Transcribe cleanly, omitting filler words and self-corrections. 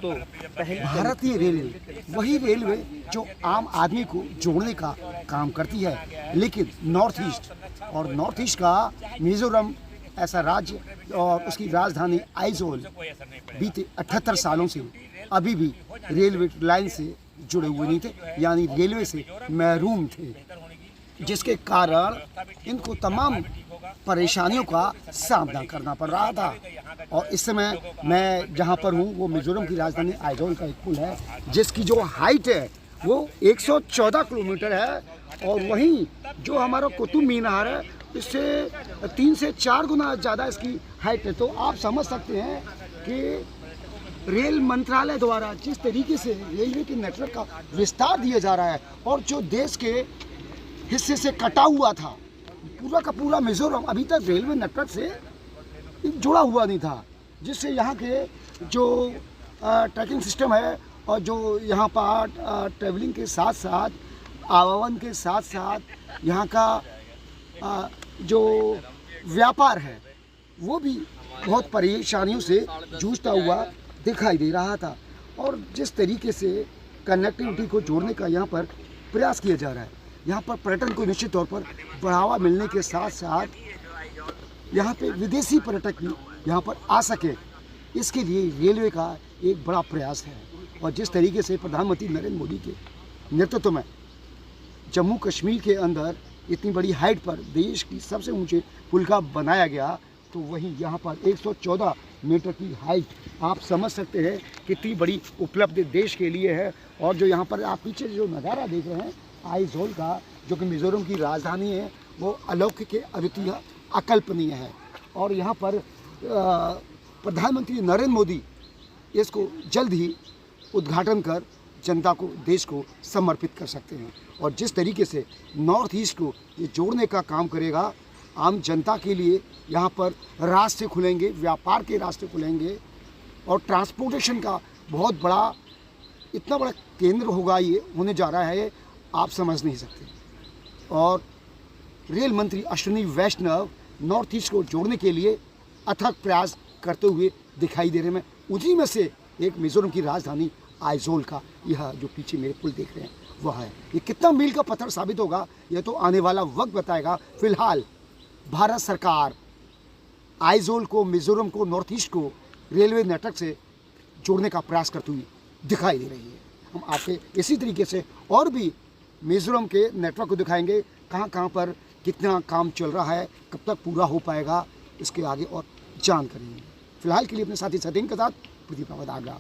तो पहले भारतीय रेलवे वही रेलवे जो आम आदमी को जोड़ने का काम करती है, लेकिन नॉर्थ ईस्ट का मिजोरम ऐसा राज्य और उसकी राजधानी आइजोल बीते 78 सालों से अभी भी रेलवे लाइन से जुड़े हुए नहीं थे, यानी रेलवे से महरूम थे, जिसके कारण इनको तमाम परेशानियों का सामना करना पड़ रहा था। और इस समय मैं जहां पर हूं वो मिजोरम की राजधानी आइजोल का एक पुल है, जिसकी जो हाइट है वो 114 किलोमीटर है, और वहीं जो हमारा कुतुब मीनार है इससे 3 से 4 गुना ज़्यादा इसकी हाइट है। तो आप समझ सकते हैं कि रेल मंत्रालय द्वारा जिस तरीके से रेलवे के नेटवर्क का विस्तार दिया जा रहा है, और जो देश के हिस्से से कटा हुआ था पूरा का पूरा मिजोरम अभी तक रेलवे नेटवर्क से जुड़ा हुआ नहीं था, जिससे यहाँ के जो ट्रैकिंग सिस्टम है और जो यहाँ पर ट्रैवलिंग के साथ साथ आवागमन के साथ साथ यहाँ का जो व्यापार है वो भी बहुत परेशानियों से जूझता हुआ दिखाई दे रहा था। और जिस तरीके से कनेक्टिविटी को जोड़ने का यहाँ पर प्रयास किया जा रहा है, यहाँ पर पर्यटन को निश्चित तौर पर बढ़ावा मिलने के साथ साथ यहाँ पे विदेशी पर्यटक भी यहाँ पर आ सके, इसके लिए रेलवे का एक बड़ा प्रयास है। और जिस तरीके से प्रधानमंत्री नरेंद्र मोदी के नेतृत्व में जम्मू कश्मीर के अंदर इतनी बड़ी हाइट पर देश की सबसे ऊंचे पुल का बनाया गया, तो वहीं यहाँ पर 114 मीटर की हाइट, आप समझ सकते हैं कितनी बड़ी उपलब्धि देश के लिए है। और जो यहाँ पर आप पीछे जो नज़ारा देख रहे हैं आइजोल का, जो कि मिजोरम की राजधानी है, वो अलौकिक, अद्वितीय, अकल्पनीय है। और यहाँ पर प्रधानमंत्री नरेंद्र मोदी इसको जल्द ही उद्घाटन कर जनता को, देश को समर्पित कर सकते हैं। और जिस तरीके से नॉर्थ ईस्ट को ये जोड़ने का काम करेगा, आम जनता के लिए यहाँ पर रास्ते खुलेंगे, व्यापार के रास्ते खुलेंगे, और ट्रांसपोर्टेशन का बहुत बड़ा, इतना बड़ा केंद्र होगा ये, होने जा रहा है, आप समझ नहीं सकते। और रेल मंत्री अश्विनी वैष्णव नॉर्थ ईस्ट को जोड़ने के लिए अथक प्रयास करते हुए दिखाई दे रहे हैं। उसी में से एक मिजोरम की राजधानी आइजोल का यह जो पीछे मेरे पुल देख रहे हैं वह है। ये कितना मील का पत्थर साबित होगा यह तो आने वाला वक्त बताएगा। फिलहाल भारत सरकार आइजोल को, मिजोरम को, नॉर्थ ईस्ट को रेलवे नेटवर्क से जोड़ने का प्रयास करती हुई दिखाई दे रही है। हम आपके इसी तरीके से और भी मिजोरम के नेटवर्क को दिखाएंगे, कहाँ पर कितना काम चल रहा है, कब तक पूरा हो पाएगा, इसके आगे और जानकारी। फिलहाल के लिए अपने साथी सतीन के साथ प्रदीप आगरा।